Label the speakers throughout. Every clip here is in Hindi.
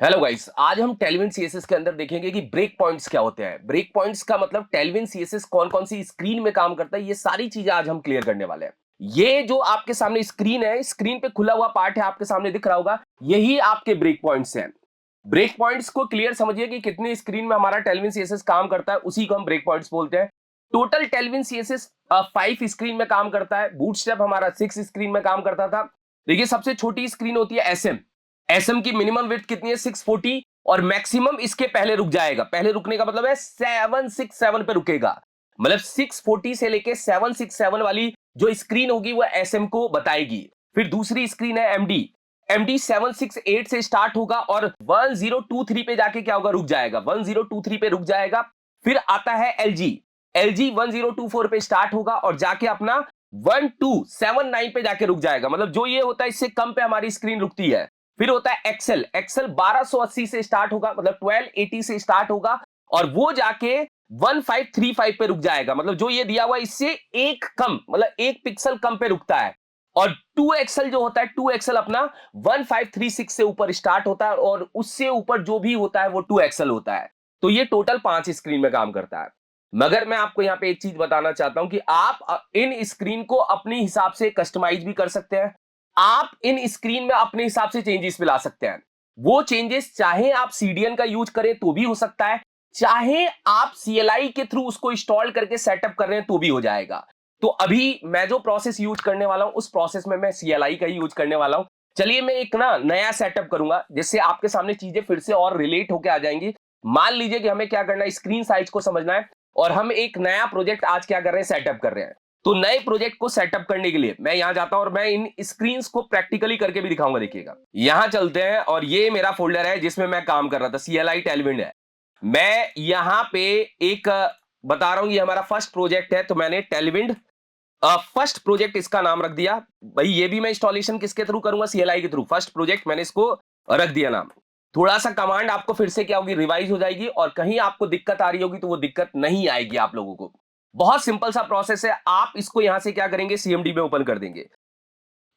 Speaker 1: हेलो गाइस, आज हम टेलविन सीएसएस के अंदर देखेंगे कि ब्रेक पॉइंट्स क्या होते हैं। ब्रेक पॉइंट्स का मतलब टेलविन सीएसएस कौन कौन सी स्क्रीन में काम करता है, ये सारी चीजें आज हम क्लियर करने वाले हैं। ये जो आपके सामने स्क्रीन है, स्क्रीन पे खुला हुआ पार्ट है, आपके सामने दिख रहा होगा, यही आपके ब्रेक पॉइंट्स हैं। ब्रेक पॉइंट्स को क्लियर समझिए कि कितनी स्क्रीन में हमारा टेलविन सीएसएस काम करता है, उसी को हम ब्रेक पॉइंट्स बोलते हैं। टोटल टेलविन सीएसएस 5 स्क्रीन में काम करता है। बूटस्ट्रैप हमारा 6 स्क्रीन में काम करता था। देखिए, सबसे छोटी स्क्रीन होती है एसएम। एसएम की मिनिमम विड्थ कितनी है? 640, और मैक्सिमम इसके पहले रुक जाएगा। पहले रुकने का मतलब है 767 पे रुकेगा। मतलब 640 से लेके 767 वाली जो स्क्रीन होगी वो एसएम को बताएगी। फिर दूसरी स्क्रीन है एमडी। एमडी 768 से स्टार्ट होगा और 1023 पे जाके क्या होगा? रुक जाएगा। 1023 पे रुक जाएगा। फिर आता है एलजी। एलजी 1024 पे स्टार्ट होगा और जाके अपना 1279 पे जाके रुक जाएगा। मतलब जो ये होता है इससे कम पे हमारी स्क्रीन रुकती है। फिर होता है एक्सेल। एक्सेल 1280 से स्टार्ट होगा, मतलब 1280 से स्टार्ट होगा और वो जाके 1535 पे रुक जाएगा। मतलब जो ये दिया हुआ इससे एक कम, मतलब एक पिक्सल कम पे रुकता है। और 2 एक्सेल जो होता है, 2 एक्सेल अपना 1536 से ऊपर स्टार्ट होता है और उससे ऊपर जो भी होता है वो 2 एक्सेल होता है। तो ये टोटल 5 स्क्रीन में काम करता है। मगर मैं आपको यहां पे एक चीज बताना चाहता हूं कि आप इन स्क्रीन को अपने हिसाब से कस्टमाइज भी कर सकते हैं। आप इन स्क्रीन में अपने हिसाब से चेंजेस भी ला सकते हैं। वो चेंजेस चाहे आप सीडीएन का यूज करें तो भी हो सकता है, चाहे आप सीएलआई के थ्रू उसको इंस्टॉल करके सेटअप कर रहे हैं तो भी हो जाएगा। तो अभी मैं जो प्रोसेस यूज करने वाला हूं उस प्रोसेस में मैं सीएलआई का ही यूज करने वाला हूं। चलिए मैं एक ना नया सेटअप करूंगा जिससे आपके सामने चीजें फिर से और रिलेट होकर आ जाएंगी। मान लीजिए कि हमें क्या करना है, स्क्रीन साइज को समझना है और हम एक नया प्रोजेक्ट आज क्या कर रहे हैं, सेटअप कर रहे हैं। तो नए प्रोजेक्ट को सेटअप करने के लिए मैं यहां जाता हूं और मैं इन स्क्रीन्स को प्रैक्टिकली करके भी दिखाऊंगा। देखिएगा, यहां चलते हैं और ये मेरा फोल्डर है जिसमें मैं काम कर रहा था, सीएलआई टेलविन है। मैं यहां पे एक बता रहा हूं, ये हमारा फर्स्ट प्रोजेक्ट है तो मैंने टेलविन फर्स्ट प्रोजेक्ट इसका नाम रख दिया। भाई ये भी मैं इंस्टॉलेशन किसके थ्रू करूंगा? सीएलआई के थ्रू। फर्स्ट प्रोजेक्ट मैंने इसको रख दिया नाम। थोड़ा सा कमांड आपको फिर से क्या होगी, रिवाइज हो जाएगी और कहीं आपको दिक्कत आ रही होगी तो वो दिक्कत नहीं आएगी आप लोगों को। बहुत सिंपल सा प्रोसेस है। आप इसको यहां से क्या करेंगे, सीएमडी में ओपन कर देंगे।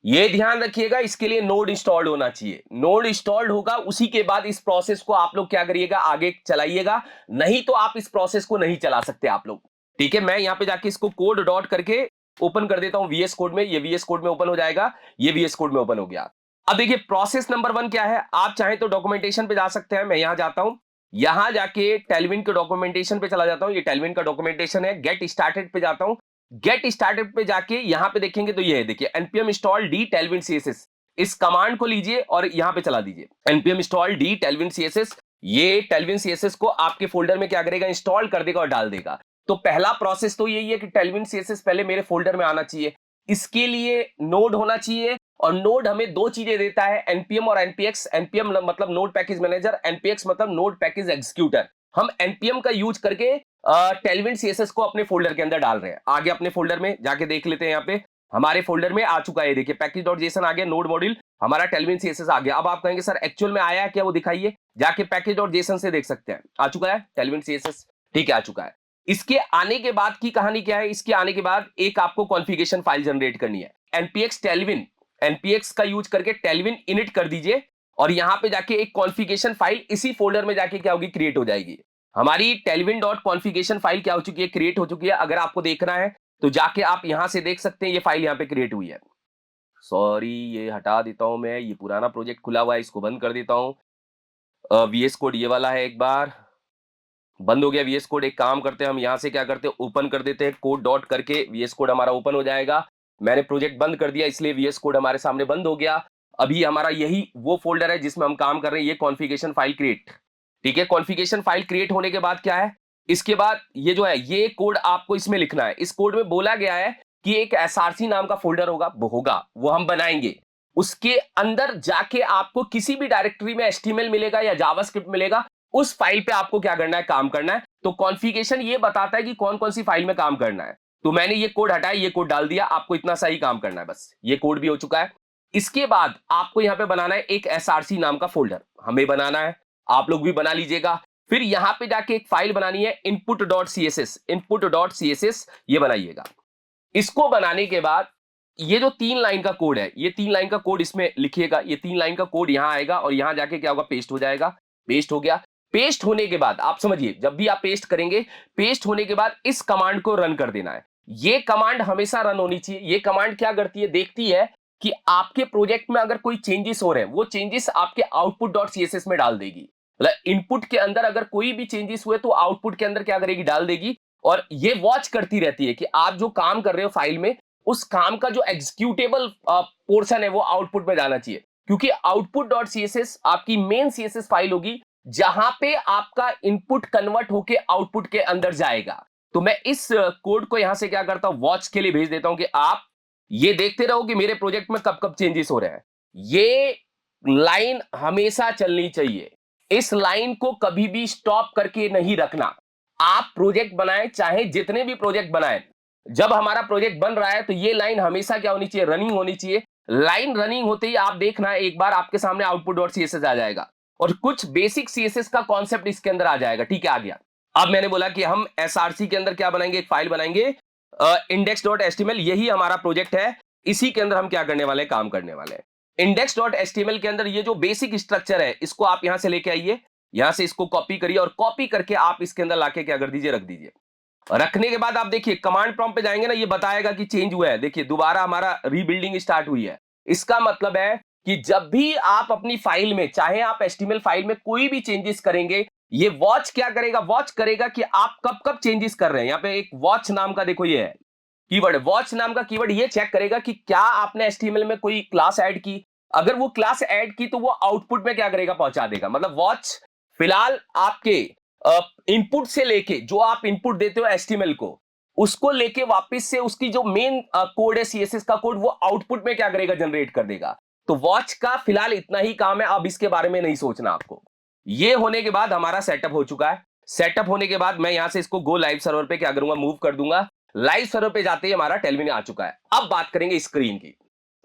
Speaker 1: ये ध्यान रखिएगा, इसके लिए नोड इंस्टॉल्ड होना चाहिए। नोड इंस्टॉल्ड होगा, उसी के बाद इस प्रोसेस को आप लोग क्या करिएगा, आगे चलाइएगा। नहीं तो आप इस प्रोसेस को नहीं चला सकते आप लोग। ठीक है, मैं यहां पे जाके इसको कोड डॉट करके ओपन कर देता हूं वीएस कोड में। ये वीएस कोड में ओपन हो जाएगा। ये वीएस कोड में ओपन हो गया। अब देखिए प्रोसेस नंबर 1 क्या है। आप चाहें तो डॉक्यूमेंटेशन पे जा सकते हैं। मैं यहां जाता हूं, यहां जाके टेलविन के डॉक्यूमेंटेशन पे चला जाता हूं। ये टेलविन का डॉक्यूमेंटेशन है। गेट स्टार्टेड पे जाता हूं। गेट स्टार्टेड पे जाके यहां पे देखेंगे तो ये है, देखिए npm install d tailwind css। इस कमांड को लीजिए और यहां पे चला दीजिए npm install d tailwind css। ये टेलविन सीएसएस को आपके फोल्डर में क्या करेगा, इंस्टॉल कर देगा और डाल देगा। तो पहला प्रोसेस तो यही है कि टेलविन सीएसएस पहले मेरे फोल्डर में आना चाहिए। इसके लिए नोड होना चाहिए और नोड हमें दो चीजें देता है, npm और npx। npm मतलब नोड पैकेज मैनेजर, npx मतलब नोड पैकेज एग्जीक्यूटर। हम npm का यूज करके टेलविन सीएसएस को अपने फोल्डर के अंदर डाल रहे हैं। आगे अपने फोल्डर में जाके देख लेते हैं। यहाँ पे हमारे फोल्डर में आ चुका है, देखिए पैकेज.json आ गया, नोड मॉड्यूल हमारा टेलविन सीएसएस आ गया। अब आप कहेंगे सर एक्चुअल में आया है क्या, वो दिखाइए। जाके पैकेज.json से देख सकते हैं, आ चुका है टेलविन सीएसएस। ठीक है, आ चुका है। इसके आने के बाद की कहानी क्या है, इसके आने के बाद एक आपको कॉन्फ़िगरेशन फाइल जनरेट करनी है। npx टेलविन, npx का यूज करके टेलविन इनिट कर दीजिए और यहां पे जाके एक कॉन्फ़िगरेशन फाइल इसी फोल्डर में जाके क्या होगी, क्रिएट हो जाएगी। हमारी टेलविन डॉट कॉन्फ़िगरेशन फाइल क्या हो चुकी है, क्रिएट हो चुकी है। अगर आपको देखना है तो जाके आप यहां से देख सकते हैं, ये फाइल यहां पे क्रिएट हुई है। सॉरी, ये हटा देता हूं मैं, ये पुराना प्रोजेक्ट खुला हुआ है, इसको बंद कर देता हूं। वीएस कोड ये वाला है, एक बार बंद हो गया वीएस कोड। एक काम करते हैं, हम यहां से क्या करते हैं, ओपन कर देते हैं कोड डॉट करके, वीएस कोड हमारा ओपन हो जाएगा। मैंने प्रोजेक्ट बंद कर दिया इसलिए वीएस कोड हमारे सामने बंद हो गया। अभी हमारा यही वो फोल्डर है जिसमें हम काम कर रहे हैं, ये कॉन्फ़िगरेशन फाइल क्रिएट। ठीक है, कॉन्फ़िगरेशन फाइल क्रिएट होने के बाद क्या है, इसके बाद ये जो है ये कोड आपको इसमें लिखना है। इस कोड में बोला गया है कि एक एसआरसी नाम का फोल्डर वो हम बनाएंगे। उसके अंदर जाके आपको किसी भी डायरेक्टरी में एचटीएमएल मिलेगा या जावास्क्रिप्ट मिलेगा, उस फाइल पे आपको क्या करना है, काम करना है। तो कॉन्फ़िगरेशन ये बताता है कि कौन कौन सी फाइल में काम करना है। तो मैंने ये कोड हटाया, ये कोड डाल दिया। आपको इतना सा ही काम करना है बस। ये कोड भी हो चुका है। इसके बाद आपको यहां पे बनाना है एक एसआरसी नाम का फोल्डर, हमें बनाना है, आप लोग भी बना लीजिएगा। फिर यहां पे जाके एक फाइल बनानी है input.css, input.css ये बनाइएगा। इसको बनाने के बाद ये जो 3 लाइन का कोड है, ये 3 लाइन का कोड इसमें लिखिएगा, ये 3 लाइन का कोड यहां आएगा और यहां जाके क्या होगा, पेस्ट हो जाएगा। पेस्ट हो गया। पेस्ट होने के बाद आप समझिए, जब भी आप पेस्ट करेंगे, पेस्ट होने के बाद इस कमांड को रन कर देना है। ये कमांड हमेशा रन होनी चाहिए। ये कमांड क्या करती है, देखती है कि आपके प्रोजेक्ट में अगर कोई चेंजेस हो रहे हैं, वो चेंजेस आपके आउटपुट डॉट सीएसएस में डाल देगी। मतलब इनपुट के अंदर अगर कोई भी चेंजेस हुए तो आउटपुट के अंदर क्या करेगी, डाल देगी। और ये वॉच करती रहती है कि आप जो काम कर रहे हो फाइल में, उस काम का जो एग्जीक्यूटेबल पोर्शन है वो आउटपुट में जाना चाहिए। क्योंकि आउटपुट डॉट सीएसएस आपकी मेन सीएसएस फाइल होगी, जहां पे आपका इनपुट कन्वर्ट होके आउटपुट के अंदर जाएगा। तो मैं इस कोड को यहां से क्या करता हूं, वॉच के लिए भेज देता हूं कि आप ये देखते रहो कि मेरे प्रोजेक्ट में कब कब चेंजेस हो रहे हैं। ये लाइन हमेशा चलनी चाहिए। इस लाइन को कभी भी स्टॉप करके नहीं रखना। आप प्रोजेक्ट बनाएं, चाहे जितने भी प्रोजेक्ट बनाएं, जब हमारा प्रोजेक्ट बन रहा है तो ये लाइन हमेशा क्या होनी चाहिए, रनिंग होनी चाहिए। लाइन रनिंग होते ही आप देखना एक बार आपके सामने आउटपुट डॉट सीएसएस आ जाएगा और कुछ बेसिक सीएसएस का कॉन्सेप्ट इसके अंदर आ जाएगा। ठीक है, आ गया। अब मैंने बोला कि हम एसआरसी के अंदर क्या बनाएंगे, एक फाइल बनाएंगे इंडेक्स डॉट एचटीएमएल। यही हमारा प्रोजेक्ट है। इसी के अंदर हम क्या करने वाले हैं, काम करने वाले हैं। इंडेक्स डॉट एचटीएमएल के अंदर ये जो बेसिक स्ट्रक्चर है, इसको आप यहां से लेके आइए, यहां से इसको कॉपी करिए और कॉपी करके आप इसके अंदर लाके क्या कर दीजिए, रख दीजिए। रखने के बाद आप देखिए कमांड प्रॉम्प्ट पे जाएंगे ना, ये बताएगा कि चेंज हुआ है। देखिए दोबारा हमारा रीबिल्डिंग स्टार्ट हुई है। इसका मतलब है कि जब भी आप अपनी फाइल में, चाहे आप एचटीएमएल फाइल में कोई भी चेंजेस करेंगे, ये वॉच क्या करेगा, वॉच करेगा कि आप कब कब चेंजेस कर रहे हैं। यहाँ पे एक वॉच नाम का देखो ये है कीवर्ड, वॉच नाम का कीवर्ड ये चेक करेगा कि क्या आपने एचटीएमएल में कोई क्लास ऐड की। अगर वो क्लास ऐड की तो वो आउटपुट में क्या करेगा, पहुंचा देगा। मतलब वॉच फिलहाल आपके इनपुट से लेके, जो आप इनपुट देते हो एचटीएमएल को, उसको लेके वापस से उसकी जो मेन कोड है सीएसएस का कोड, वो आउटपुट में क्या करेगा, जनरेट कर देगा। तो वॉच का फिलहाल इतना ही काम है, अब इसके बारे में नहीं सोचना आपको। ये होने के बाद हमारा सेटअप हो चुका है। सेटअप होने के बाद मैं यहां से इसको गो लाइव सर्वर पे क्या करूंगा, मूव कर दूंगा। लाइव सर्वर पे जाते ही हमारा टेलविन आ चुका है। अब बात करेंगे स्क्रीन की,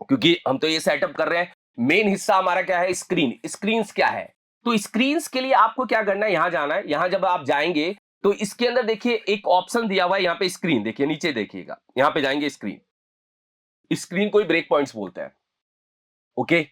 Speaker 1: क्योंकि हम तो ये सेटअप कर रहे हैं। मेन हिस्सा हमारा क्या है, स्क्रीन। स्क्रीन्स क्या है, तो स्क्रीन्स के लिए आपको क्या करना है, यहां जाना है। यहां जब आप जाएंगे तो इसके अंदर देखिए एक ऑप्शन दिया हुआ है, यहां पे स्क्रीन देखिए, नीचे देखिएगा, यहां पे जाएंगे स्क्रीन। स्क्रीन को ब्रेक पॉइंट्स बोलते हैं। ओके,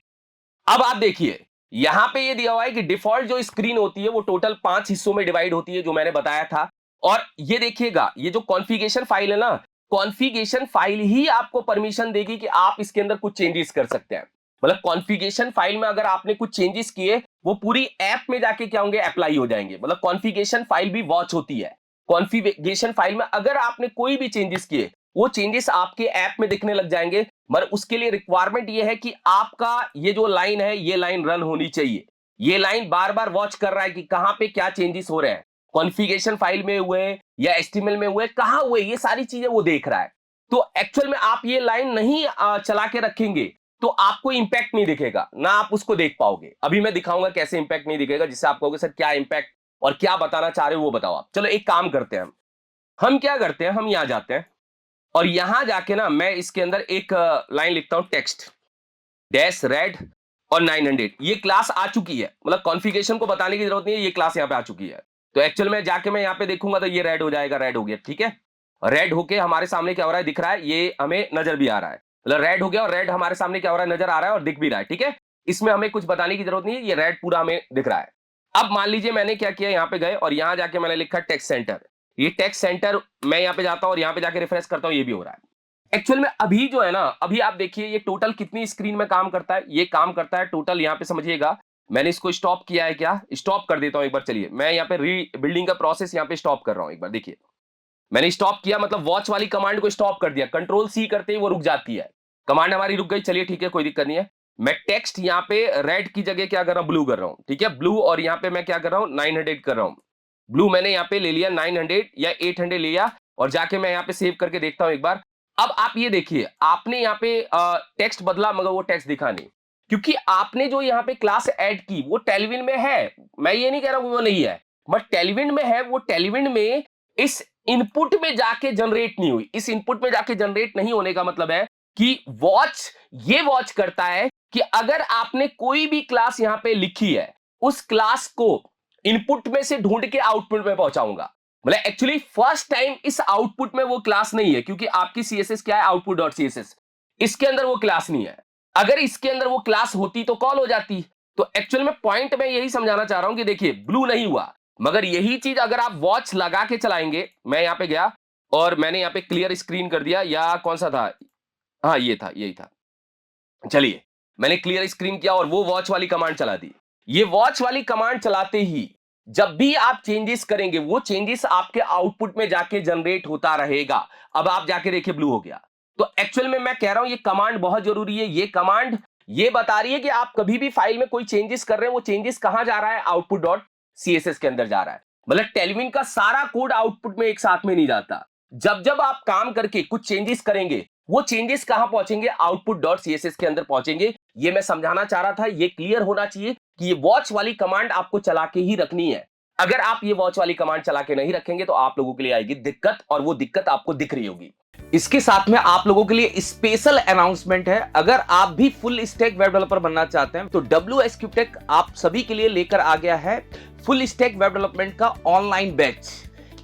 Speaker 1: अब आप देखिए यहां पे ये दिया हुआ है कि डिफॉल्ट जो स्क्रीन होती है वो टोटल 5 हिस्सों में डिवाइड होती है, जो मैंने बताया था। और ये देखिएगा, ये जो कॉन्फ़िगरेशन फाइल है ना, कॉन्फ़िगरेशन फाइल ही आपको परमिशन देगी कि आप इसके अंदर कुछ चेंजेस कर सकते हैं। मतलब कॉन्फ़िगरेशन फाइल में अगर आपने कुछ चेंजेस किए, वो पूरी ऐप में जाके क्या होंगे, अप्लाई हो जाएंगे। मतलब कॉन्फ़िगरेशन फाइल भी वॉच होती है। कॉन्फ़िगरेशन फाइल में अगर आपने कोई भी चेंजेस किए, वो चेंजेस आपके ऐप में दिखने लग जाएंगे। मगर उसके लिए रिक्वायरमेंट ये है कि आपका ये जो लाइन है, ये लाइन रन होनी चाहिए। ये लाइन बार बार वॉच कर रहा है कि कहां पे क्या चेंजेस हो रहे हैं, कॉन्फ़िगरेशन फाइल में हुए या एचटीएमएल में हुए, कहां हुए, ये सारी चीजें वो देख रहा है। तो एक्चुअल में आप ये लाइन नहीं चला के रखेंगे तो आपको इंपैक्ट नहीं दिखेगा, ना आप उसको देख पाओगे। अभी मैं दिखाऊंगा कैसे इंपैक्ट नहीं दिखेगा, जिससे आप कहोगे सर क्या इंपैक्ट और क्या बताना चाह रहे हो वो बताओ आप। चलो एक काम करते हैं, हम क्या करते हैं, हम यहां जाते हैं और यहां जाके ना मैं इसके अंदर एक लाइन लिखता हूं, टेक्स्ट डैश रेड और 900। ये क्लास आ चुकी है, मतलब कॉन्फ़िगरेशन को बताने की जरूरत नहीं है, ये क्लास यहाँ पे आ चुकी है। तो एक्चुअल में जाके मैं यहाँ पे देखूंगा तो ये रेड हो जाएगा, रेड हो गया। ठीक है, रेड होके हमारे सामने क्या हो रहा है, दिख रहा है, ये हमें नजर भी आ रहा है। मतलब रेड हो गया और रेड हमारे सामने क्या हो रहा है, नजर आ रहा है और दिख भी रहा है। ठीक है, इसमें हमें कुछ बताने की जरूरत नहीं है, ये रेड पूरा हमें दिख रहा है। अब मान लीजिए मैंने क्या किया, यहाँ पे गए और यहाँ जाके मैंने लिखा टेक्स्ट सेंटर। ये टेक्स्ट सेंटर मैं यहाँ पे जाता हूँ और यहाँ पे जाके रिफ्रेश करता हूँ, ये भी हो रहा है। एक्चुअल में अभी जो है ना, अभी आप देखिए ये टोटल कितनी स्क्रीन में काम करता है, ये काम करता है टोटल, यहाँ पे समझिएगा। मैंने इसको स्टॉप किया है, क्या स्टॉप कर देता हूं एक बार। चलिए मैं यहाँ पे रीबिल्डिंग का प्रोसेस यहाँ पे स्टॉप कर रहा हूं एक बार। देखिए मैंने स्टॉप किया, मतलब वॉच वाली कमांड को स्टॉप कर दिया, कंट्रोल सी करते ही वो रुक जाती है, कमांड हमारी रुक गई। चलिए ठीक है, कोई दिक्कत नहीं है। मैं टेक्स्ट यहाँ पे रेड की जगह क्या कर रहा हूँ, ब्लू कर रहा हूँ। ठीक है, ब्लू, और यहाँ पे मैं क्या कर रहा हूँ, 900 कर रहा हूँ। ब्लू मैंने यहाँ पे ले लिया, 900 या 800 लिया और जाके मैं यहाँ पे सेव करके देखता हूँ एक बार। अब आप ये देखिए, आपने यहाँ पे टेक्स्ट बदला मगर वो टेक्स्ट दिखा नहीं, क्योंकि आपने जो यहाँ पे क्लास ऐड की वो टेलविन में है। मैं ये नहीं कह रहा हूं वो नहीं है, बट टेलविन में है। वो टेलविन में इस इनपुट में जाके जनरेट नहीं हुई। इस इनपुट में जाके जनरेट नहीं होने का मतलब है कि वॉच ये वॉच करता है कि अगर आपने कोई भी क्लास यहां पे लिखी है, उस क्लास को इनपुट में से ढूंढ के आउटपुट में पहुंचाऊंगा। मतलब एक्चुअली फर्स्ट टाइम इस आउटपुट में वो क्लास नहीं है, क्योंकि आपकी सीएसएस क्या है, आउटपुट डॉट सीएसएस। इसके अंदर वो क्लास नहीं है। अगर इसके अंदर वो क्लास होती तो कॉल हो जाती। तो एक्चुअल में पॉइंट मैं यही समझाना चाह रहा हूं कि देखिए ब्लू नहीं हुआ, मगर यही चीज अगर आप वॉच लगा के चलाएंगे, मैं यहां पे गया और मैंने यहां पे क्लियर स्क्रीन कर दिया, या कौन सा था, हाँ ये था, यही था। चलिए, मैंने क्लियर स्क्रीन किया और वो वॉच वाली कमांड चला दी। ये वॉच वाली कमांड चलाते ही जब भी आप चेंजेस करेंगे, वो चेंजेस आपके आउटपुट में जाके जनरेट होता रहेगा। अब आप जाके देखिए ब्लू हो गया। तो एक्चुअल में मैं कह रहा हूं ये कमांड बहुत जरूरी है। ये कमांड ये बता रही है कि आप कभी भी फाइल में कोई चेंजेस कर रहे हैं, वो चेंजेस कहां जा रहा है, आउटपुट डॉट सीएसएस के अंदर जा रहा है। मतलब टेलविन का सारा कोड आउटपुट में एक साथ में नहीं जाता। जब जब आप काम करके कुछ चेंजेस करेंगे, वो चेंजेस कहां पहुंचेंगे, आउटपुट डॉट सीएसएस के अंदर पहुंचेंगे। ये मैं समझाना चाह रहा था, ये क्लियर होना चाहिए कि ये वॉच वाली कमांड आपको चला के ही रखनी है। अगर आप ये वॉच वाली कमांड चला के नहीं रखेंगे तो आप लोगों के लिए आएगी दिक्कत, और वो दिक्कत आपको दिख रही होगी। इसके साथ में आप लोगों के लिए स्पेशल अनाउंसमेंट है। अगर आप भी फुल स्टैक वेब डेवलपर बनना चाहते हैं तो WSQ Tech आप सभी के लिए लेकर आ गया है फुल स्टैक वेब डेवलपमेंट का ऑनलाइन बैच।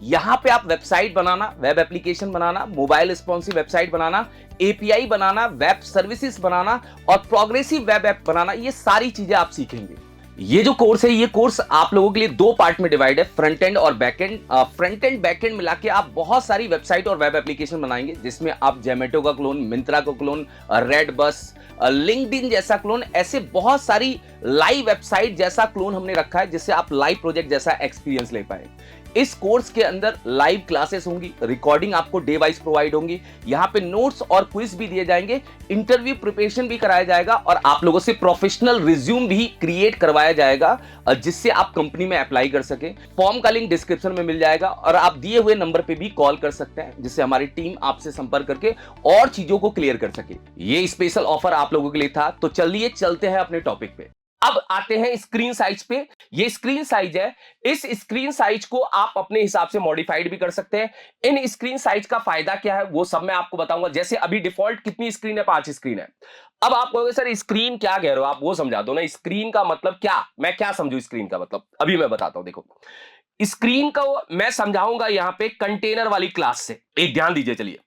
Speaker 1: यहां पे आप वेबसाइट बनाना, वेब एप्लीकेशन बनाना, मोबाइल रिस्पॉन्सिव वेबसाइट बनाना, एपीआई बनाना, वेब सर्विसेज बनाना और प्रोग्रेसिव वेब ऐप बनाना, ये सारी चीजें आप सीखेंगे। ये जो कोर्स है, ये कोर्स आप लोगों के लिए दो पार्ट में डिवाइड है, फ्रंट एंड और back and. Front end back and मिला के आप बहुत सारी वेबसाइट और वेब एप्लीकेशन बनाएंगे, जिसमें आप जोमेटो का क्लोन, मिंत्रा का क्लोन, रेड बस, लिंक्डइन जैसा क्लोन, ऐसे बहुत सारी लाइव वेबसाइट जैसा क्लोन हमने रखा है, जिससे आप लाइव प्रोजेक्ट जैसा एक्सपीरियंस ले पाए। इस कोर्स के अंदर लाइव क्लासेस होंगी, रिकॉर्डिंग आपको डे वाइज प्रोवाइड होंगी, यहाँ पे नोट्स और क्विज भी दिए जाएंगे, इंटरव्यू प्रिपरेशन भी कराया जाएगा और आप लोगों से प्रोफेशनल रिज्यूम भी क्रिएट करवाया जाएगा, जिससे आप कंपनी में अप्लाई कर सके। फॉर्म का लिंक डिस्क्रिप्शन में मिल जाएगा और आप दिए हुए नंबर पे भी कॉल कर सकते हैं, जिससे हमारी टीम आपसे संपर्क करके और चीजों को क्लियर कर सके। ये स्पेशल ऑफर आप लोगों के लिए था। तो चलिए चलते हैं अपने टॉपिक पे। अब आते हैं स्क्रीन साइज पे। ये स्क्रीन साइज है, इस स्क्रीन साइज को आप अपने हिसाब से मॉडिफाइड भी कर सकते हैं। इन स्क्रीन साइज का फायदा क्या है वो सब मैं आपको बताऊंगा। जैसे अभी डिफॉल्ट कितनी स्क्रीन है, 5 स्क्रीन है। अब आप कहोगे सर स्क्रीन क्या कह रहे हो आप, वो समझा दो ना। स्क्रीन का मतलब क्या, मैं क्या समझू स्क्रीन का मतलब, अभी मैं बताता हूं। देखो, स्क्रीन का मैं समझाऊंगा यहां पे कंटेनर वाली क्लास से। एक ध्यान दीजिए, चलिए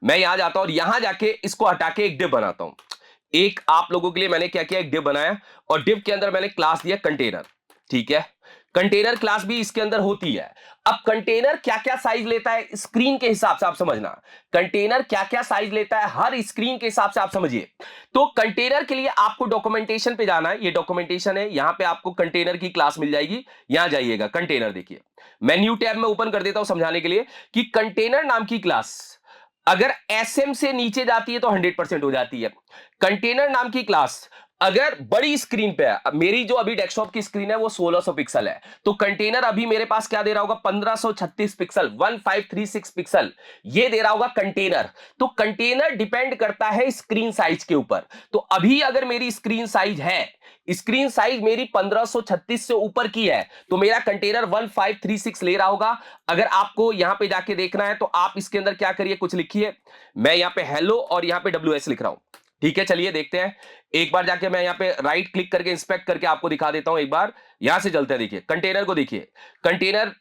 Speaker 1: मैं यहां जाता हूं और यहां जाके इसको हटा के एक डिव बनाता हूं। एक आप लोगों के लिए मैंने क्या किया, एक डिव बनाया और डिव के अंदर मैंने क्लास दिया कंटेनर। ठीक है, कंटेनर क्लास भी इसके अंदर होती है। अब कंटेनर क्या क्या साइज लेता है स्क्रीन के हिसाब से आप समझना। कंटेनर क्या क्या साइज लेता है हर स्क्रीन के हिसाब से आप समझिए। तो कंटेनर के लिए आपको डॉक्यूमेंटेशन पे जाना है। ये डॉक्यूमेंटेशन है, यहां पे आपको कंटेनर की क्लास मिल जाएगी। यहां जाइएगा, कंटेनर देखिए, मैं न्यू टैब में ओपन कर देता हूं समझाने के लिए कि कंटेनर नाम की क्लास अगर एसएम से नीचे जाती है तो 100% हो जाती है। कंटेनर नाम की क्लास अगर बड़ी स्क्रीन पे है, मेरी जो अभी डेस्कटॉप की स्क्रीन है वो 1600 पिक्सल है, तो कंटेनर अभी मेरे पास क्या दे रहा होगा, 1536 पिक्सल, 1536 पिक्सल ये दे रहा होगा कंटेनर। तो कंटेनर डिपेंड करता है स्क्रीन साइज के ऊपर। तो अभी अगर मेरी स्क्रीन साइज है, स्क्रीन साइज मेरी 1536 से ऊपर की है, तो मेरा कंटेनर 1536 ले रहा होगा। अगर आपको यहां पे जाके देखना है तो आप इसके अंदर क्या करिए, कुछ लिखिए। मैं यहां पे हेलो और यहां पे WS लिख रहा हूं। ठीक है, चलिए देखते हैं। एक बार जाके मैं यहां पे राइट क्लिक करके इंस्पेक्ट करके आपको दिखा देता हूं। एक बार यहां से चलते हैं, देखिए कंटेनर को देखिए। कंटेनर,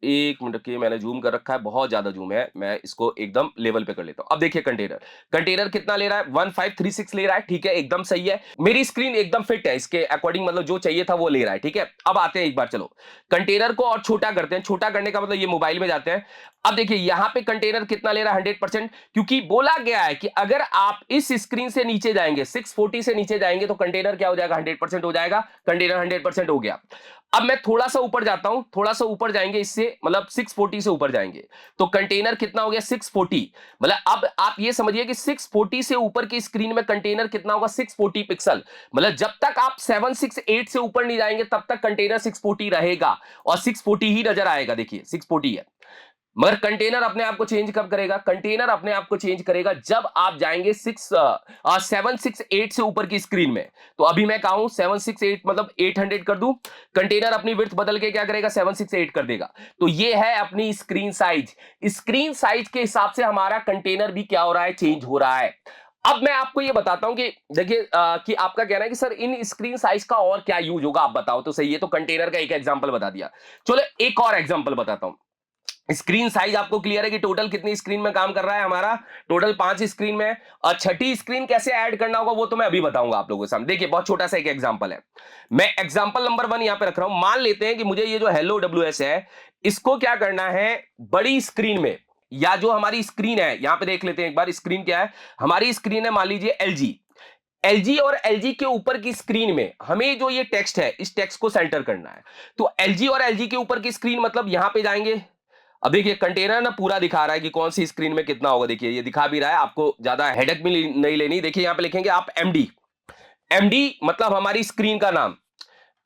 Speaker 1: एक मिनट के, मैंने जूम कर रखा है, बहुत ज्यादा जूम है, मैं इसको एकदम लेवल पे कर लेता हूं। अब देखिए कंटेनर, कंटेनर कितना ले रहा है, 1536 ले रहा है। ठीक है, एकदम सही है, मेरी स्क्रीन एकदम फिट है इसके अकॉर्डिंग, मतलब जो चाहिए था वो ले रहा है। ठीक है, अब आते हैं एक बार, चलो कंटेनर को और छोटा करते हैं। छोटा करने का मतलब ये मोबाइल में जाते हैं। अब देखिए यहां पे कंटेनर कितना ले रहा है, 100%, क्योंकि बोला गया है कि अगर आप इस स्क्रीन से नीचे जाएंगे, 640 से नीचे जाएंगे तो कंटेनर क्या हो जाएगा, 100% हो जाएगा। कंटेनर 100% हो गया। अब मैं थोड़ा सा ऊपर जाता हूं, थोड़ा सा ऊपर जाएंगे, इससे मतलब 640 से ऊपर जाएंगे तो कंटेनर कितना हो गया, 640। मतलब अब आप ये समझिए कि 640 से ऊपर की स्क्रीन में कंटेनर कितना होगा, 640 पिक्सल। मतलब जब तक आप 768 से ऊपर नहीं जाएंगे तब तक कंटेनर 640 रहेगा और 640 ही नजर आएगा। देखिए 640 है, मगर कंटेनर अपने आप को चेंज कब करेगा, कंटेनर अपने आप को चेंज करेगा जब आप जाएंगे 768 से ऊपर की स्क्रीन में। तो अभी मैं कहूं 768 मतलब 800 कर दूं, कंटेनर अपनी विड्थ बदल के क्या करेगा, 768 कर देगा। तो ये है अपनी स्क्रीन साइज। स्क्रीन साइज के हिसाब से हमारा कंटेनर भी क्या हो रहा है, चेंज हो रहा है। अब मैं आपको ये बताता हूं कि देखिए कि आपका कहना है कि सर इन स्क्रीन साइज का और क्या यूज होगा, आप बताओ तो सही है। तो कंटेनर का एक एग्जांपल बता दिया, चलो एक और एग्जांपल बताता हूं। स्क्रीन साइज आपको क्लियर है कि टोटल कितनी स्क्रीन में काम कर रहा है हमारा, टोटल 5 स्क्रीन में। और छठी स्क्रीन कैसे ऐड करना होगा वो तो मैं अभी बताऊंगा आप लोगों के सामने। देखिए बहुत छोटा सा एक एग्जांपल है, मैं एग्जांपल नंबर 1 यहां पे रख रहा हूं। मान लेते हैं कि मुझे ये जो हेलो डब्ल्यूएस है इसको क्या करना है बड़ी स्क्रीन में, या जो हमारी स्क्रीन है यहां पे देख लेते हैं एक बार। स्क्रीन क्या है हमारी, स्क्रीन है मान लीजिए एलजी। एलजी और एलजी के ऊपर की स्क्रीन में हमें जो ये टेक्स्ट है इस टेक्स्ट को सेंटर करना है। तो एलजी और एलजी के ऊपर की स्क्रीन मतलब यहां पे जाएंगे। अब देखिए कंटेनर ना पूरा दिखा रहा है कि कौन सी स्क्रीन में कितना होगा, देखिए ये दिखा भी रहा है, आपको ज्यादा हेडेक भी नहीं लेनी। देखिए यहां पे लिखेंगे आप एमडी, एमडी मतलब हमारी स्क्रीन का नाम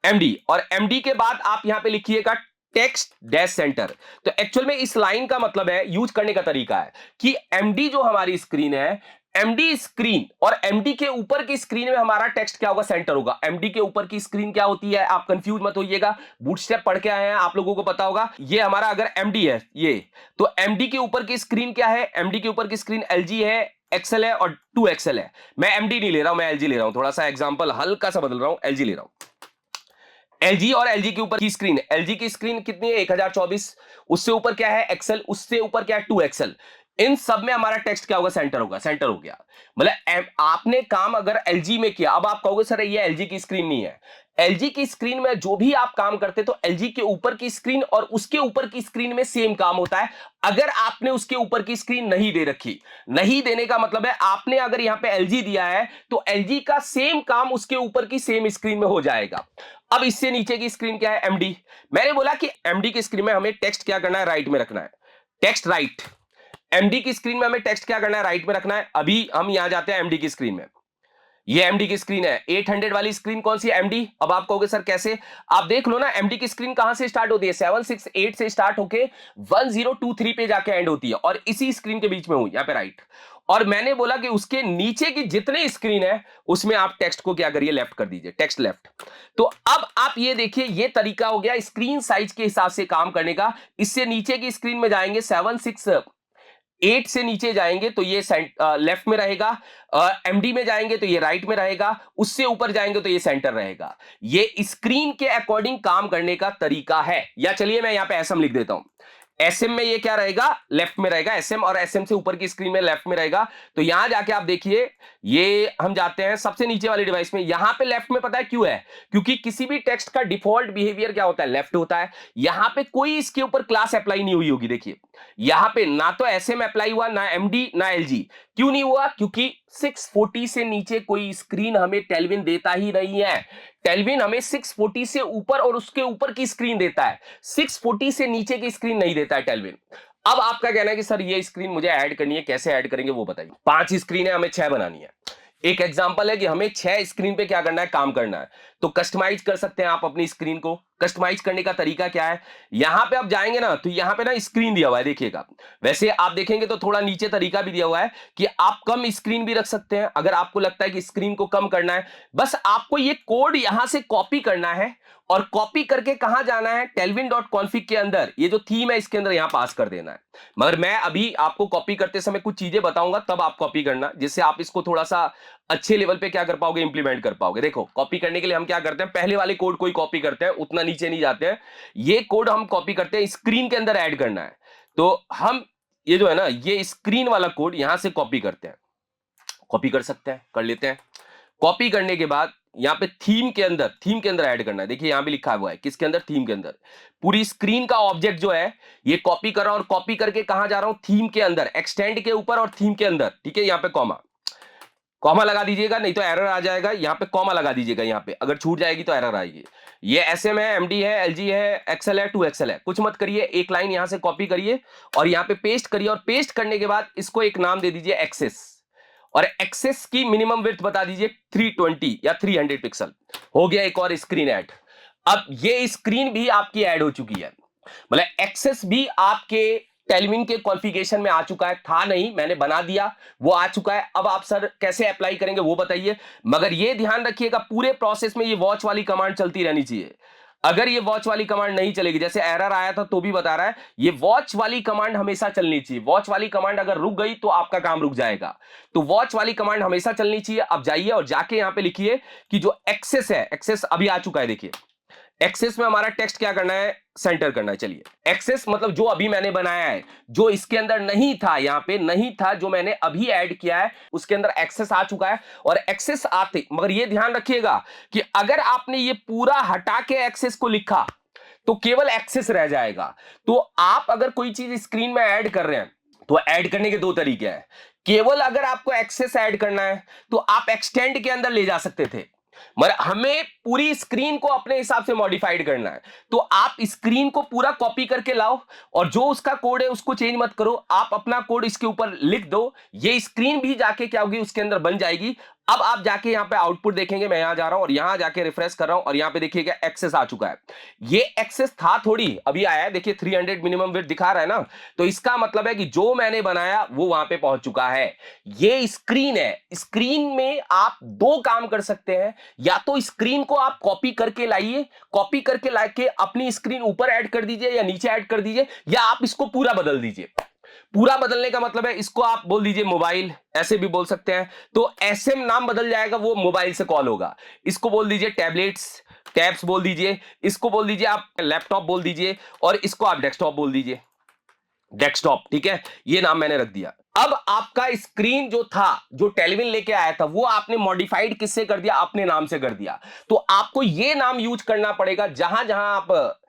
Speaker 1: एमडी, और एमडी के बाद आप यहां पे लिखिएगा टेक्स्ट डैश सेंटर। तो एक्चुअल में इस लाइन का मतलब है, यूज करने का तरीका है कि एमडी जो हमारी स्क्रीन है, एमडी स्क्रीन और एमडी के ऊपर की स्क्रीन में हमारा टेक्स्ट क्या होगा, सेंटर होगा। एमडी के ऊपर की स्क्रीन क्या होती है, आप कंफ्यूज मत होइएगा, बूटस्ट्रैप पढ़ के आए हैं आप लोगों को पता होगा। ये हमारा अगर एमडी है ये, तो एमडी के ऊपर की स्क्रीन क्या है, एमडी के ऊपर की स्क्रीन एलजी है, एक्सएल है और 2XL है। मैं एमडी नहीं ले रहा हूं, मैं एलजी ले रहा हूं, थोड़ा सा एग्जांपल हल्का सा बदल रहा हूं, एलजी ले रहा हूं। एलजी और एलजी के ऊपर की स्क्रीन, एलजी की स्क्रीन कितनी है 1024, उससे ऊपर क्या है एक्सेल, उससे ऊपर क्या है 2XL। इन सब में हमारा टेक्स्ट क्या होगा, सेंटर होगा, सेंटर हो गया। मतलब आपने काम अगर एलजी में किया, अब आप कहोगे सर ये एलजी की स्क्रीन नहीं है। एलजी की स्क्रीन में जो भी आप काम करते तो एलजी के ऊपर की स्क्रीन और उसके ऊपर की स्क्रीन में सेम काम होता है। अगर आपने उसके ऊपर की स्क्रीन नहीं दे रखी, नहीं देने का मतलब है आपने अगर यहां पे एलजी दिया है तो एलजी का सेम काम उसके ऊपर की सेम स्क्रीन में हो जाएगा। अब इससे नीचे की स्क्रीन क्या है, एमडी। मैंने बोला कि एमडी की स्क्रीन में हमें टेक्स्ट क्या करना है, राइट में रखना है, टेक्स्ट राइट। एमडी की स्क्रीन में हमें टेक्स्ट क्या करना है, राइट में रखना है। अभी हम यहां जाते हैं एमडी की स्क्रीन में, ये एमडी की स्क्रीन है। 800 वाली स्क्रीन कौन सी है, एमडी। अब आप कहोगे सर कैसे, आप देख लो ना एमडी की स्क्रीन कहां से स्टार्ट होती है, 768 से स्टार्ट होके 1023 पे जाके एंड होती है, और इसी स्क्रीन के बीच में हूं यहां पे राइट। और मैंने बोला कि उसके नीचे की जितने स्क्रीन है उसमें आप टेक्स्ट को क्या करिए, लेफ्ट कर दीजिए, टेक्स्ट लेफ्ट। तो अब आप ये देखिए ये तरीका हो गया स्क्रीन साइज के हिसाब से काम करने का। इससे नीचे की स्क्रीन में जाएंगे 768 से नीचे जाएंगे तो ये लेफ्ट में रहेगा, एमडी में जाएंगे तो ये राइट में रहेगा, उससे ऊपर जाएंगे तो ये सेंटर रहेगा। ये स्क्रीन के अकॉर्डिंग काम करने का तरीका है। या चलिए मैं यहां पे एसएम लिख देता हूं, एसएम में ये क्या रहेगा, लेफ्ट में रहेगा एसएम, और एसएम से ऊपर की स्क्रीन में लेफ्ट में रहेगा। तो यहां जाके आप देखिए ये हम जाते हैं सबसे नीचे वाली डिवाइस में, यहां पे लेफ्ट में पता है क्यों है, क्योंकि किसी भी टेक्स्ट का डिफॉल्ट बिहेवियर क्या होता है, लेफ्ट होता है। यहां पे कोई इसके ऊपर क्लास अप्लाई नहीं हुई होगी, देखिए यहां पे ना तो एसएम अप्लाई हुआ, ना एमडी ना एलजी। क्यों नहीं हुआ, क्योंकि 640 से नीचे कोई स्क्रीन हमें टेलविन देता ही नहीं है। टेलविन हमें 640 से ऊपर और उसके ऊपर की स्क्रीन देता है, 640 से नीचे की स्क्रीन नहीं देता है टेलविन। अब आपका कहना है कि सर ये स्क्रीन मुझे ऐड करनी है, कैसे ऐड करेंगे वो बताइए। 5 स्क्रीन है, हमें 6 बनानी है। एक एग्जांपल है कि हमें 6 स्क्रीन पे क्या करना है, काम करना है। तो कस्टमाइज कर सकते हैं आप अपनी स्क्रीन को। कस्टमाइज करने का तरीका क्या है, यहां पे आप जाएंगे ना तो यहां पे ना स्क्रीन दिया हुआ है, देखिएगा। वैसे आप देखेंगे तो थोड़ा नीचे तरीका भी दिया हुआ है कि आप कम स्क्रीन भी रख सकते हैं अगर आपको लगता है कि स्क्रीन को कम करना है। बस आपको ये कोड यहां से कॉपी करना है और कॉपी करके कहां जाना है, tailwind.config के अंदर ये जो थीम है इसके अंदर यहां पास कर देना है। मगर मैं अभी आपको कॉपी करते समय कुछ चीजें बताऊंगा, तब आप कॉपी करना, जिससे आप इसको थोड़ा सा अच्छे लेवल पे क्या कर पाओगे, इंप्लीमेंट कर पाओगे। देखो कॉपी करने के लिए हम क्या करते हैं, पहले वाले कोड को ही कॉपी करते हैं, उतना नीचे नहीं जाते हैं। ये कोड हम कॉपी करते हैं, स्क्रीन के अंदर ऐड करना है। तो हम ये जो है ना ये स्क्रीन वाला कोड यहां से कॉपी करते हैं, कॉपी कर सकते हैं, कर लेते हैं। कॉपी करने के बाद यहां पे थीम के अंदर ऐड करना है। देखिए यहां भी लिखा हुआ है किसके अंदर, थीम के अंदर। पूरी स्क्रीन का ऑब्जेक्ट जो है ये कॉपी कर रहा हूं, और कॉपी करके कहां जा रहा हूं, थीम के अंदर, एक्सटेंड के ऊपर और थीम के अंदर। ठीक है, यहां पे कॉमा, कॉमा लगा दीजिएगा, नहीं तो एरर आ जाएगा। यहां पे कॉमा लगा दीजिएगा, यहां पे अगर छूट जाएगी तो एरर आएगी। ये एसएम है, एमडी है, एलजी है, एक्सएल है, 2XL है। कुछ मत करिए, एक लाइन यहां से कॉपी करिए और यहां पे पेस्ट करिए, और पेस्ट करने के बाद इसको एक नाम दे दीजिए एक्सेस, और एक्सेस की मिनिमम विड्थ बता दीजिए 320 या 300 पिक्सल। हो गया एक और स्क्रीन ऐड। अब ये स्क्रीन भी आपकी ऐड हो चुकी है, मतलब एक्सेस भी आपके टेलविन के कॉन्फ़िगरेशन में आ चुका है। था नहीं, मैंने बना दिया, वो आ चुका है। अब आप सर कैसे अप्लाई करेंगे वो बताइए। मगर ये ध्यान रखिएगा पूरे प्रोसेस में ये वॉच वाली कमांड चलती रहनी चाहिए। अगर ये वॉच वाली कमांड नहीं चलेगी, जैसे एरर आया था तो भी बता रहा है, ये वॉच वाली कमांड हमेशा चलनी चाहिए। वॉच वाली कमांड अगर रुक गई तो आपका काम रुक जाएगा। तो वॉच वाली कमांड हमेशा चलनी चाहिए। अब जाइए और जाके यहां पे लिखिए कि जो एक्सेस है, एक्सेस अभी आ चुका है, देखिए एक्सेस में हमारा टेक्स्ट क्या करना है, सेंटर करना है। चलिए, एक्सेस मतलब जो अभी मैंने बनाया है, जो इसके अंदर नहीं था, यहां पे नहीं था, जो मैंने अभी ऐड किया है उसके अंदर एक्सेस आ चुका है। और एक्सेस आते, मगर ये ध्यान रखिएगा कि अगर आपने ये पूरा हटा के एक्सेस को लिखा तो केवल एक्सेस रह जाएगा। तो आप अगर कोई चीज स्क्रीन में ऐड कर रहे हैं तो ऐड करने के दो तरीके हैं। केवल अगर आपको एक्सेस ऐड करना है तो आप एक्सटेंड के अंदर ले जा सकते थे, मगर हमें पूरी स्क्रीन को अपने हिसाब से मॉडिफाइड करना है। तो आप स्क्रीन को पूरा कॉपी करके लाओ और जो उसका कोड है उसको चेंज मत करो, आप अपना कोड इसके ऊपर लिख दो, ये स्क्रीन भी जाके क्या होगी, उसके अंदर बन जाएगी। अब आप जाके यहां पे आउटपुट देखेंगे, मैं यहां जा रहा हूं और यहां जाके रिफ्रेश कर रहा हूं और यहां पे देखिएगा एक्सेस आ चुका है। ये एक्सेस था थोड़ी, अभी आया है, देखिए 300 मिनिमम विड्थ दिखा रहा है ना, तो इसका मतलब है कि जो मैंने बनाया वो वहां पे पहुंच चुका है। ये स्क्रीन है, स्क्रीन में आप दो काम कर सकते हैं, या तो स्क्रीन को आप कॉपी करके लाइए, कॉपी करके लाके अपनी स्क्रीन ऊपर ऐड कर दीजिए या नीचे ऐड कर दीजिए, या आप इसको पूरा बदल दीजिए। पूरा बदलने का मतलब है इसको आप बोल दीजिए मोबाइल, ऐसे भी बोल सकते हैं, तो एसएम नाम बदल जाएगा, वो मोबाइल से कॉल होगा। इसको बोल दीजिए टैबलेट्स, टैब्स बोल दीजिए, इसको बोल दीजिए आप लैपटॉप बोल दीजिए, और इसको आप डेस्कटॉप बोल दीजिए, डेस्कटॉप, ठीक है, ये नाम मैंने रख दिया। अब आपका स्क्रीन जो था, जो टेलविन लेके आया था, वो आपने मॉडिफाइड किससे कर दिया, अपने नाम से कर दिया। तो आपको ये नाम यूज करना पड़ेगा, जहां जहां आप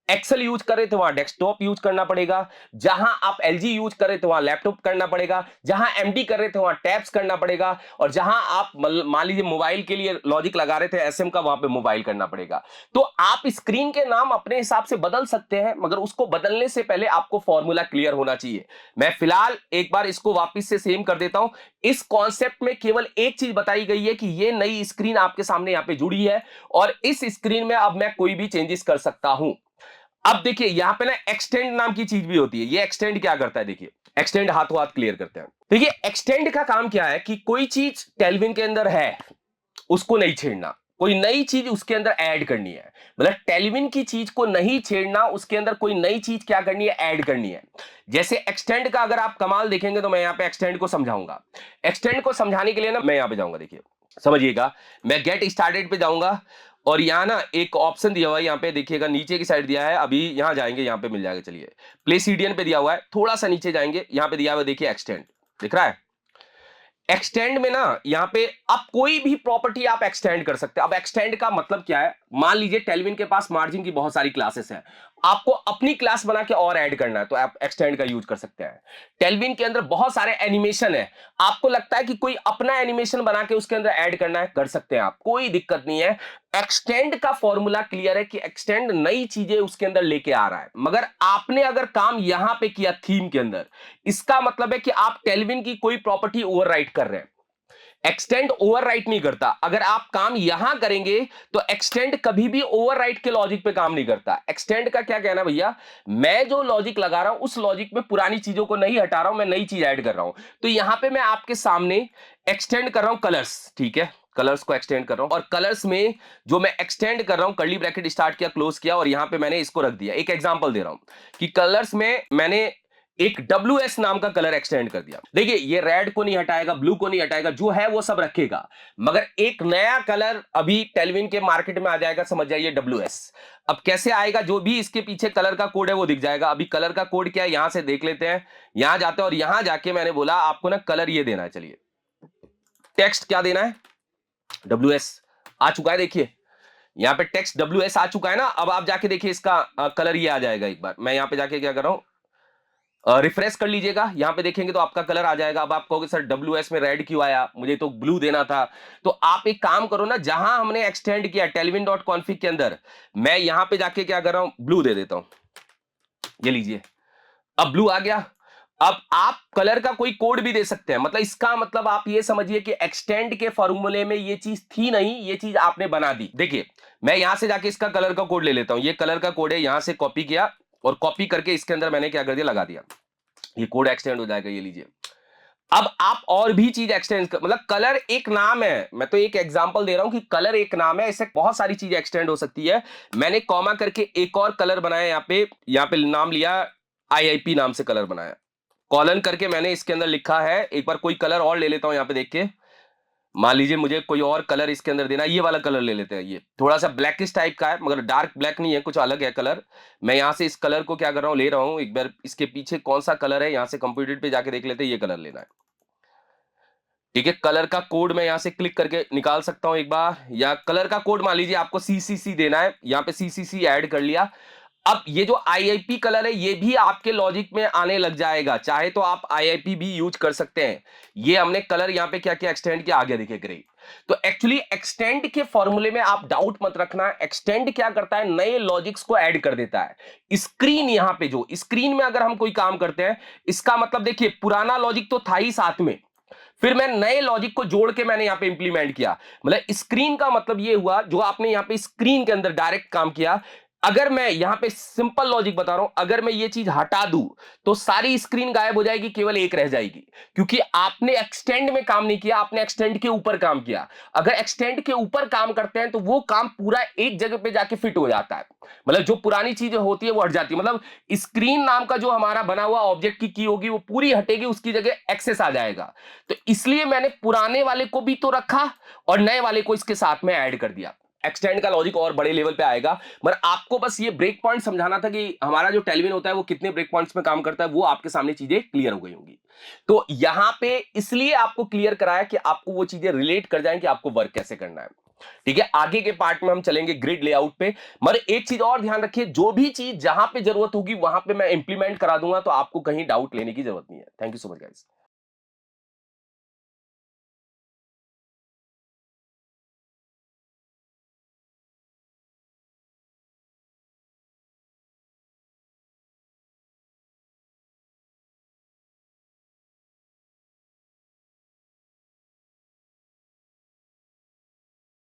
Speaker 1: एक्सेल यूज कर रहे थे वहां डेस्कटॉप यूज करना पड़ेगा, जहां आप एलजी यूज कर रहे थे वहां लैपटॉप करना पड़ेगा, जहां एमडी कर रहे थे वहां टैब्स करना पड़ेगा, और जहां आप मान लीजिए मोबाइल के लिए लॉजिक लगा रहे थे एसएम का, वहां पे मोबाइल करना पड़ेगा। तो आप स्क्रीन के नाम अपने हिसाब से बदल सकते हैं, मगर उसको बदलने से पहले आपको फॉर्मूला क्लियर होना चाहिए। मैं फिलहाल एक बार इसको वापस से सेम कर देता हूं। इस कॉन्सेप्ट में केवल एक चीज बताई गई है कि ये नई स्क्रीन आपके सामने यहां पे जुड़ी है, और इस स्क्रीन में अब मैं कोई भी चेंजेस कर सकता हूं। अब देखिए यहां पे ना एक्सटेंड नाम की चीज भी होती है। ये एक्सटेंड क्या करता है, देखिए एक्सटेंड हाथों हाथ क्लियर करते हैं। देखिए एक्सटेंड का काम क्या है कि कोई चीज टेलविन के अंदर है उसको नहीं छेड़ना, कोई नई चीज उसके अंदर ऐड करनी है। मतलब टेलविन की चीज को नहीं छेड़ना, उसके अंदर कोई नई चीज क्या करनी है, ऐड करनी है। जैसे एक्सटेंड का अगर आप कमाल देखेंगे तो मैं यहां पे एक्सटेंड को समझाऊंगा। एक्सटेंड को समझाने के लिए ना मैं यहां पे जाऊंगा, देखिए समझिएगा, मैं गेट स्टार्टेड पे जाऊंगा और यहाँ ना एक ऑप्शन दिया हुआ है, यहाँ पे देखिएगा नीचे की साइड दिया है, अभी यहाँ जाएंगे यहाँ पे मिल जाएगा। चलिए प्ले सीडीएन पे दिया हुआ है, थोड़ा सा नीचे जाएंगे, यहाँ पे दिया हुआ है, देखिए एक्सटेंड दिख रहा है। एक्सटेंड में ना यहाँ पे अब कोई भी प्रॉपर्टी आप एक्सटेंड कर सकते हैं। अब एक्सटेंड का मतलब क्या है, मान लीजिए टेलविन के पास मार्जिन की बहुत सारी क्लासेस हैं, आपको अपनी क्लास बना के और ऐड करना है तो आप एक्सटेंड का यूज कर सकते हैं। टेलविन के अंदर बहुत सारे एनिमेशन है, आपको लगता है कि कोई अपना एनिमेशन बना के उसके अंदर ऐड करना है, कर सकते हैं आप, कोई दिक्कत नहीं है। एक्सटेंड का फॉर्मूला क्लियर है कि एक्सटेंड नई चीजें उसके अंदर लेके आ रहा है। मगर आपने अगर काम यहां पे किया थीम के अंदर, इसका मतलब है कि आप टेलविन की कोई प्रॉपर्टी ओवरराइट कर रहे हैं। एक्सटेंड ओवरराइट नहीं करता। अगर आप काम यहां करेंगे तो एक्सटेंड कभी भी ओवरराइट के लॉजिक पे काम नहीं करता। एक्सटेंड का क्या कहना भैया, मैं जो लॉजिक लगा रहा हूं उस लॉजिक में पुरानी चीजों को नहीं हटा रहा हूं, मैं नई चीज ऐड कर रहा हूं। तो यहां पे मैं आपके सामने एक्सटेंड कर रहा हूं कलर्स, ठीक है, कलर्स को एक्सटेंड कर रहा हूं, और कलर्स में जो मैं एक्सटेंड कर रहा हूं, कर्ली ब्रैकेट स्टार्ट किया, क्लोज किया, और यहां पे मैंने इसको रख दिया। एक एग्जांपल दे रहा हूं कि कलर्स में मैंने एक WS नाम का कलर एक्सटेंड कर दिया। देखिए ये रेड को नहीं हटाएगा, ब्लू को नहीं हटाएगा, जो है वो सब रखेगा, मगर एक नया कलर अभी टेलविन के मार्केट में आ जाएगा, समझ जाइए WS। अब कैसे आएगा, जो भी इसके पीछे कलर का कोड है वो दिख जाएगा। अभी कलर का कोड क्या है यहां से देख लेते हैं। यहां जाते हैं और यहां जाके मैंने बोला आपको ना कलर ये देना है, चलिए टेक्स्ट क्या देना है, WS आ चुका है, देखिए यहाँ पे टेक्स्ट WS आ चुका है ना। अब आप जाके देखिए इसका कलर ये आ जाएगा। एक बार मैं यहाँ पे जाके क्या कर रहा हूं, रिफ्रेश कर लीजिएगा, यहां पे देखेंगे तो आपका कलर आ जाएगा। अब आप कहोगे सर WS में रेड क्यों आया, मुझे तो ब्लू देना था। तो आप एक काम करो ना, जहां हमने एक्सटेंड किया टेलविन डॉट कॉन्फिग के अंदर, मैं यहां पे जाके क्या कर रहा हूं, ब्लू दे देता हूं, ये लीजिए, अब ब्लू आ गया। अब आप कलर का कोई कोड भी दे सकते हैं, मतलब इसका मतलब आप ये समझिए कि एक्सटेंड के फॉर्मूले में ये चीज थी नहीं, ये चीज आपने बना दी। देखिए मैं यहां से जाके इसका कलर का कोड ले लेता हूं, ये कलर का कोड है, यहां से कॉपी किया और कॉपी करके इसके अंदर मैंने क्या कर दिया, लगा दिया, ये कोड एक्सटेंड हो जाएगा, ये लीजिए। अब आप और भी चीज एक्सटेंड कर, मतलब कलर एक नाम है, मैं तो एक एग्जांपल दे रहा हूं कि कलर एक नाम है, इससे बहुत सारी चीजें एक्सटेंड हो सकती है। मैंने कॉमा करके एक और कलर बनाया, यहाँ पे नाम लिया IIP नाम से कलर बनाया, कॉलन करके मैंने इसके अंदर लिखा है, एक बार कोई कलर और ले लेता हूं, यहाँ पे देख के मान लीजिए मुझे कोई और कलर इसके अंदर देना है, ये वाला कलर ले लेते हैं, ये थोड़ा सा ब्लैकिश टाइप का है मगर डार्क ब्लैक नहीं है, कुछ अलग है कलर। मैं यहाँ से इस कलर को क्या कर रहा हूँ, ले रहा हूँ, एक बार इसके पीछे कौन सा कलर है यहाँ से कंप्यूटर पे जाके देख लेते हैं, ये कलर लेना है। ठीक है, कलर का कोड मैं यहाँ से क्लिक करके निकाल सकता हूँ एक बार, या कलर का कोड मान लीजिए आपको सीसीसी देना है, यहाँ पे सीसीसी ऐड कर लिया। अब ये जो आईआईपी कलर है ये भी आपके लॉजिक में आने लग जाएगा, चाहे तो आप आईआईपी भी यूज कर सकते हैं। ये हमने कलर यहाँ पे क्या क्या एक्सटेंड किया, आगे देखिए ग्रे। तो एक्चुअली एक्सटेंड के फॉर्मूले में आप डाउट मत रखना, एक्सटेंड क्या करता है, नए लॉजिक्स को ऐड कर देता है। स्क्रीन यहाँ पे जो स्क्रीन में अगर हम कोई काम करते हैं, इसका मतलब देखिए पुराना लॉजिक तो था ही साथ में, फिर मैं नए लॉजिक को जोड़ के मैंने यहां पे इंप्लीमेंट किया। मतलब स्क्रीन का मतलब ये हुआ, जो आपने यहां पे स्क्रीन के अंदर डायरेक्ट काम किया। अगर मैं यहां पे सिंपल लॉजिक बता रहा हूं, अगर मैं ये चीज हटा दूं तो सारी स्क्रीन गायब हो जाएगी, केवल एक रह जाएगी, क्योंकि आपने एक्सटेंड में काम नहीं किया, आपने एक्सटेंड के ऊपर काम किया। अगर एक्सटेंड के ऊपर काम करते हैं तो वो काम पूरा एक जगह पे जाके फिट हो जाता है, मतलब जो पुरानी चीजें होती है वो हट जाती है। मतलब स्क्रीन नाम का जो हमारा बना हुआ ऑब्जेक्ट की होगी वो पूरी हटेगी, उसकी जगह एक्सेस आ जाएगा। तो इसलिए मैंने पुराने वाले को भी तो रखा और नए वाले को इसके साथ में ऐड कर दिया। एक्सटेंड का लॉजिक और बड़े लेवल पे आएगा, मगर आपको बस ये ब्रेक पॉइंट समझाना था कि हमारा जो टेल्विन होता है वो कितने ब्रेक पॉइंट्स में काम करता है, वो आपके सामने चीजें क्लियर हो गई होंगी। तो यहां पे इसलिए आपको क्लियर कराया कि आपको वो चीजें रिलेट कर जाएं कि आपको वर्क कैसे करना है। ठीक है, आगे के पार्ट में हम चलेंगे ग्रिड लेआउट पे। मगर एक चीज और ध्यान रखिए, जो भी चीज जहां पे जरूरत होगी वहां पे मैं इंप्लीमेंट करा दूंगा, तो आपको कहीं डाउट लेने की जरूरत नहीं है। Thank you so much guys.